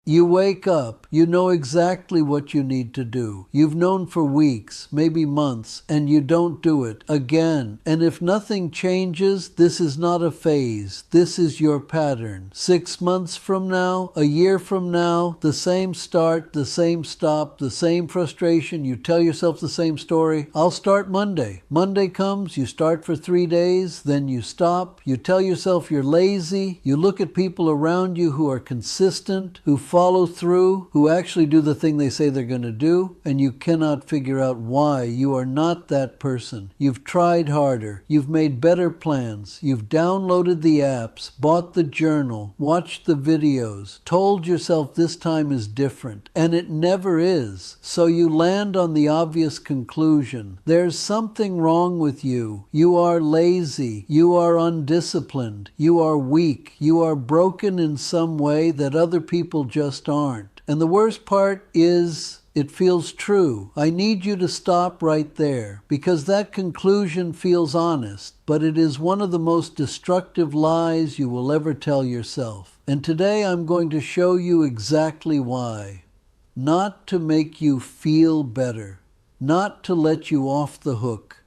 You wake up, you know exactly what you need to do. You've known for weeks, maybe months, and you don't do it again. And if nothing changes, this is not a phase. This is your pattern. 6 months from now, a year from now, the same start, the same stop, the same frustration. You tell yourself the same story. I'll start Monday. Monday comes, you start for 3 days, then you stop. You tell yourself you're lazy. You look at people around you who are consistent, who follow through, who actually do the thing they say they're going to do, and you cannot figure out why. You are not that person. You've tried harder. You've made better plans. You've downloaded the apps, bought the journal, watched the videos, told yourself this time is different, and it never is. So you land on the obvious conclusion. There's something wrong with you. You are lazy. You are undisciplined. You are weak. You are broken in some way that other people just aren't. And the worst part is, it feels true. I need you to stop right there, because that conclusion feels honest, but it is one of the most destructive lies you will ever tell yourself. And today I'm going to show you exactly why. Not to make you feel better, not to let you off the hook,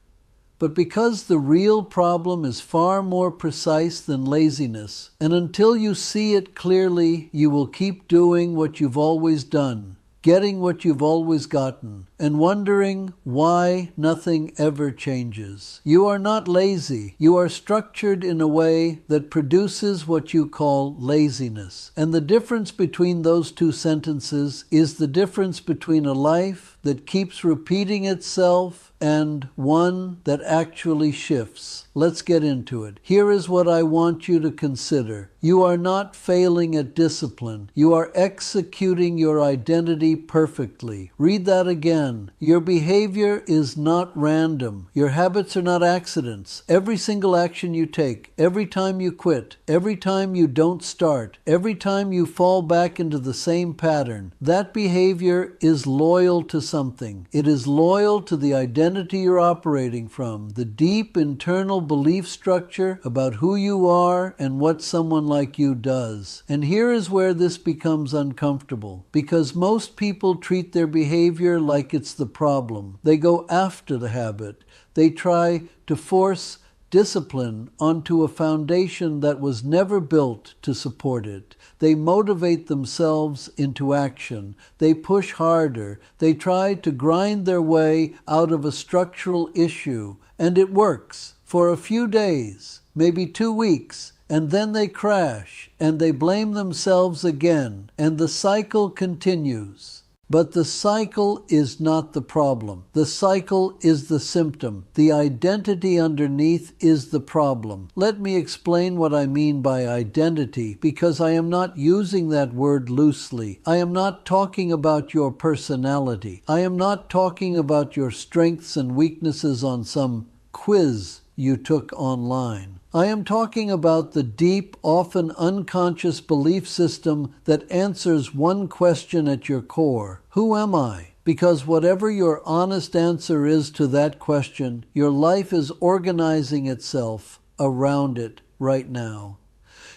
but because the real problem is far more precise than laziness, and until you see it clearly, you will keep doing what you've always done, getting what you've always gotten, and wondering why nothing ever changes. You are not lazy. You are structured in a way that produces what you call laziness. And the difference between those two sentences is the difference between a life that keeps repeating itself and one that actually shifts. Let's get into it. Here is what I want you to consider. You are not failing at discipline. You are executing your identity perfectly. Read that again. Your behavior is not random. Your habits are not accidents. Every single action you take, every time you quit, every time you don't start, every time you fall back into the same pattern, that behavior is loyal to something. It is loyal to the identity you're operating from, the deep internal belief structure about who you are and what someone like you does. And here is where this becomes uncomfortable, because most people treat their behavior like it's the problem. They go after the habit. They try to force discipline onto a foundation that was never built to support it. They motivate themselves into action. They push harder. They try to grind their way out of a structural issue, and it works for a few days, maybe 2 weeks, and then they crash, and they blame themselves again, and the cycle continues. But the cycle is not the problem. The cycle is the symptom. The identity underneath is the problem. Let me explain what I mean by identity, because I am not using that word loosely. I am not talking about your personality. I am not talking about your strengths and weaknesses on some quiz you took online. I am talking about the deep, often unconscious belief system that answers one question at your core. Who am I? Because whatever your honest answer is to that question, your life is organizing itself around it right now.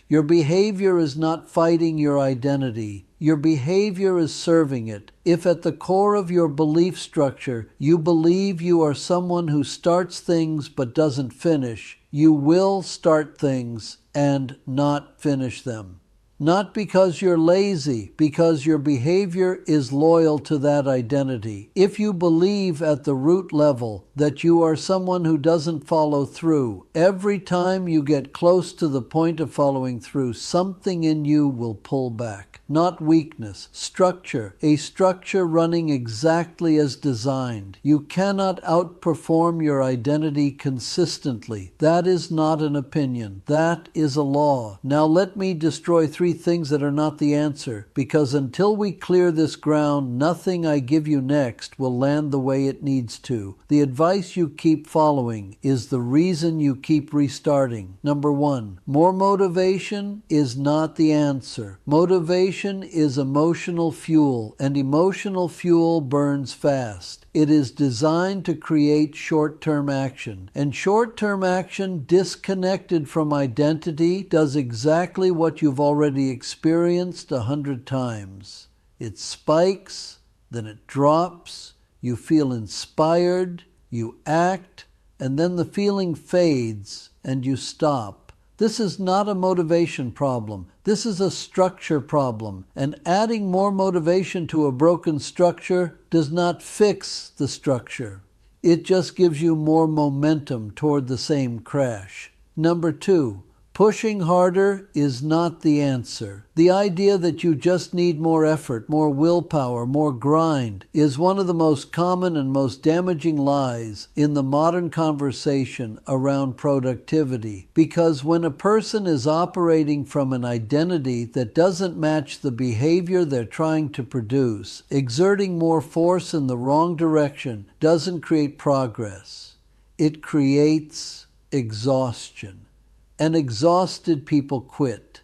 Your behavior is not fighting your identity. Your behavior is serving it. If at the core of your belief structure you believe you are someone who starts things but doesn't finish, you will start things and not finish them. Not because you're lazy, because your behavior is loyal to that identity. If you believe at the root level that you are someone who doesn't follow through, every time you get close to the point of following through, something in you will pull back. Not weakness, structure, a structure running exactly as designed. You cannot outperform your identity consistently. That is not an opinion. That is a law. Now let me destroy 3 things that are not the answer, because until we clear this ground, nothing I give you next will land the way it needs to. The advice you keep following is the reason you keep restarting. Number 1, more motivation is not the answer. Motivation is emotional fuel, and emotional fuel burns fast. It is designed to create short-term action, and short-term action disconnected from identity does exactly what you've already already experienced 100 times. It spikes, then it drops, you feel inspired, you act, and then the feeling fades and you stop. This is not a motivation problem. This is a structure problem. And adding more motivation to a broken structure does not fix the structure. It just gives you more momentum toward the same crash. Number 2, pushing harder is not the answer. The idea that you just need more effort, more willpower, more grind is one of the most common and most damaging lies in the modern conversation around productivity. Because when a person is operating from an identity that doesn't match the behavior they're trying to produce, exerting more force in the wrong direction doesn't create progress. It creates exhaustion. And exhausted people quit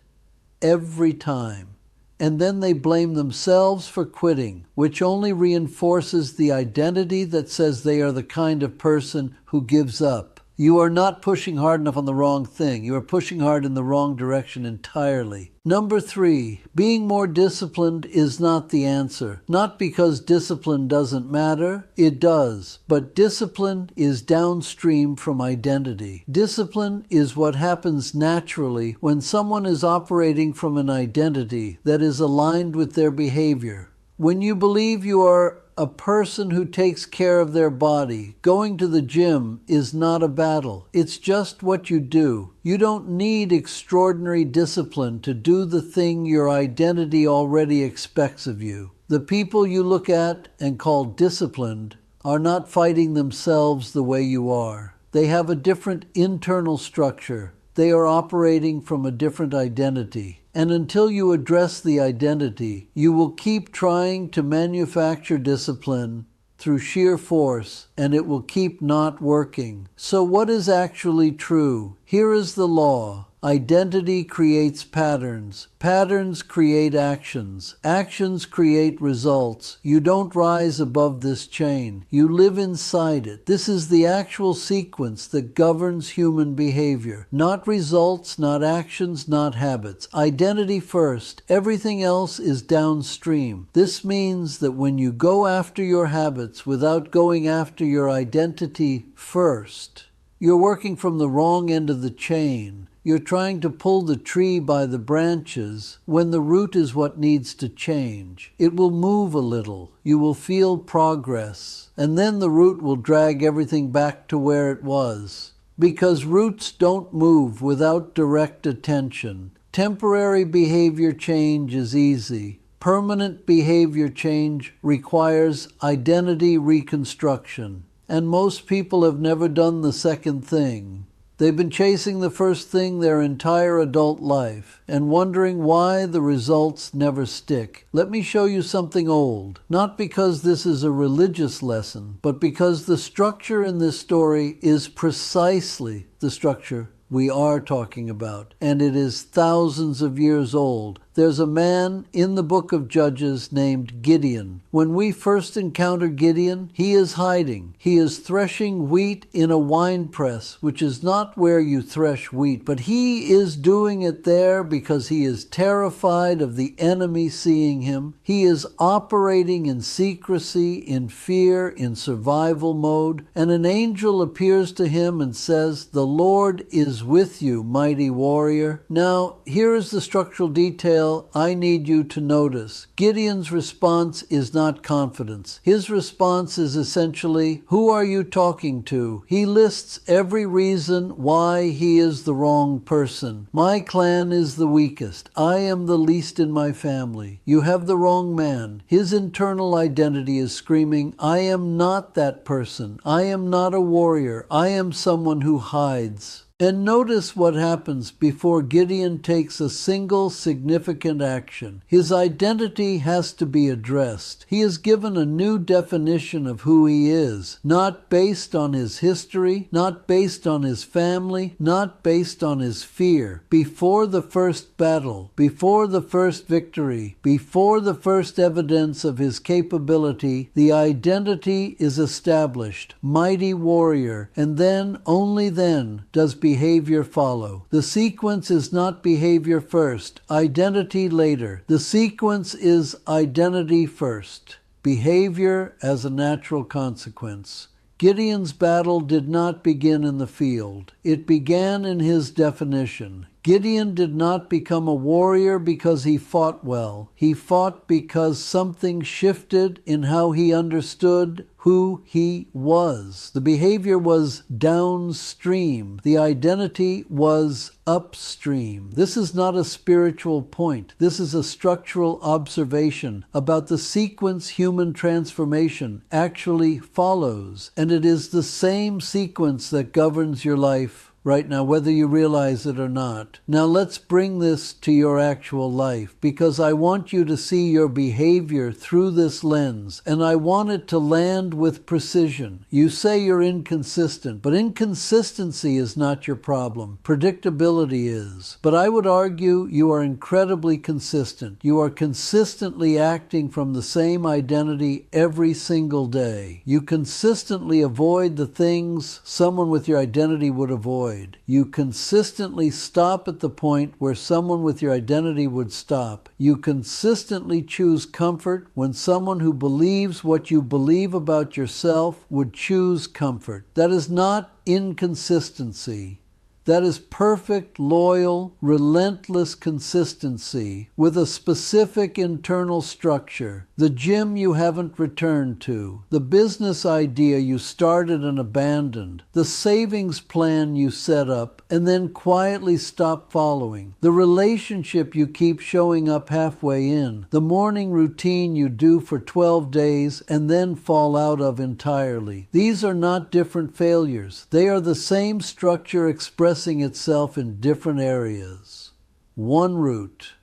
every time. And then they blame themselves for quitting, which only reinforces the identity that says they are the kind of person who gives up. You are not pushing hard enough on the wrong thing. You are pushing hard in the wrong direction entirely. Number 3, being more disciplined is not the answer. Not because discipline doesn't matter. It does. But discipline is downstream from identity. Discipline is what happens naturally when someone is operating from an identity that is aligned with their behavior. When you believe you are a person who takes care of their body, going to the gym is not a battle. It's just what you do. You don't need extraordinary discipline to do the thing your identity already expects of you. The people you look at and call disciplined are not fighting themselves the way you are. They have a different internal structure. They are operating from a different identity. And until you address the identity, you will keep trying to manufacture discipline through sheer force, and it will keep not working. So what is actually true? Here is the law. Identity creates patterns. Patterns create actions. Actions create results. You don't rise above this chain. You live inside it. This is the actual sequence that governs human behavior. Not results, not actions, not habits. Identity first. Everything else is downstream. This means that when you go after your habits without going after your identity first, you're working from the wrong end of the chain. You're trying to pull the tree by the branches when the root is what needs to change. It will move a little. You will feel progress. And then the root will drag everything back to where it was. Because roots don't move without direct attention. Temporary behavior change is easy. Permanent behavior change requires identity reconstruction. And most people have never done the second thing. They've been chasing the first thing their entire adult life and wondering why the results never stick. Let me show you something old, not because this is a religious lesson, but because the structure in this story is precisely the structure we are talking about, and it is thousands of years old. There's a man in the book of Judges named Gideon. When we first encounter Gideon, he is hiding. He is threshing wheat in a wine press, which is not where you thresh wheat, but he is doing it there because he is terrified of the enemy seeing him. He is operating in secrecy, in fear, in survival mode, and an angel appears to him and says, "The Lord is with you, mighty warrior." Now, here is the structural detail I need you to notice. Gideon's response is not confidence. His response is essentially, "Who are you talking to?" He lists every reason why he is the wrong person. "My clan is the weakest. I am the least in my family. You have the wrong man." His internal identity is screaming, "I am not that person. I am not a warrior. I am someone who hides." And notice what happens before Gideon takes a single significant action. His identity has to be addressed. He is given a new definition of who he is, not based on his history, not based on his family, not based on his fear. Before the first battle, before the first victory, before the first evidence of his capability, the identity is established, mighty warrior, and then, only then, does behavior follow. The sequence is not behavior first, identity later. The sequence is identity first, behavior as a natural consequence. Gideon's battle did not begin in the field. It began in his definition. Gideon did not become a warrior because he fought well. He fought because something shifted in how he understood who he was. The behavior was downstream. The identity was upstream. This is not a spiritual point. This is a structural observation about the sequence human transformation actually follows. And it is the same sequence that governs your life right now, whether you realize it or not. Now let's bring this to your actual life, because I want you to see your behavior through this lens, and I want it to land with precision. You say you're inconsistent, but inconsistency is not your problem. Predictability is. But I would argue you are incredibly consistent. You are consistently acting from the same identity every single day. You consistently avoid the things someone with your identity would avoid. You consistently stop at the point where someone with your identity would stop. You consistently choose comfort when someone who believes what you believe about yourself would choose comfort. That is not inconsistency. That is perfect, loyal, relentless consistency with a specific internal structure. The gym you haven't returned to, the business idea you started and abandoned, the savings plan you set up and then quietly stop following, the relationship you keep showing up halfway in, the morning routine you do for 12 days and then fall out of entirely. These are not different failures. They are the same structure expressing itself in different areas. One root,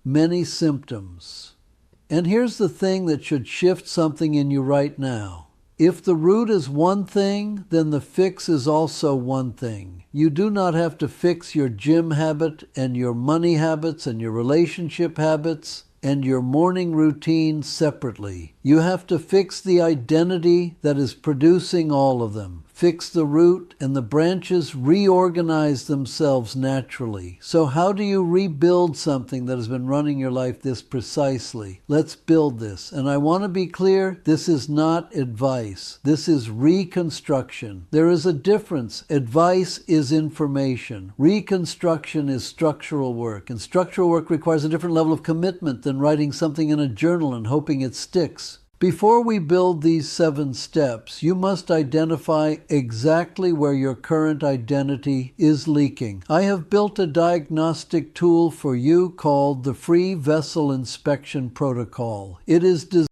many symptoms. And here's the thing that should shift something in you right now. If the root is one thing, then the fix is also one thing. You do not have to fix your gym habit and your money habits and your relationship habits and your morning routine separately. You have to fix the identity that is producing all of them. Fix the root, and the branches reorganize themselves naturally. So how do you rebuild something that has been running your life this precisely? Let's build this. And I want to be clear, this is not advice. This is reconstruction. There is a difference. Advice is information. Reconstruction is structural work. And structural work requires a different level of commitment than writing something in a journal and hoping it sticks. Before we build these 7 steps, you must identify exactly where your current identity is leaking. I have built a diagnostic tool for you called the Free Vessel Inspection Protocol. It is designed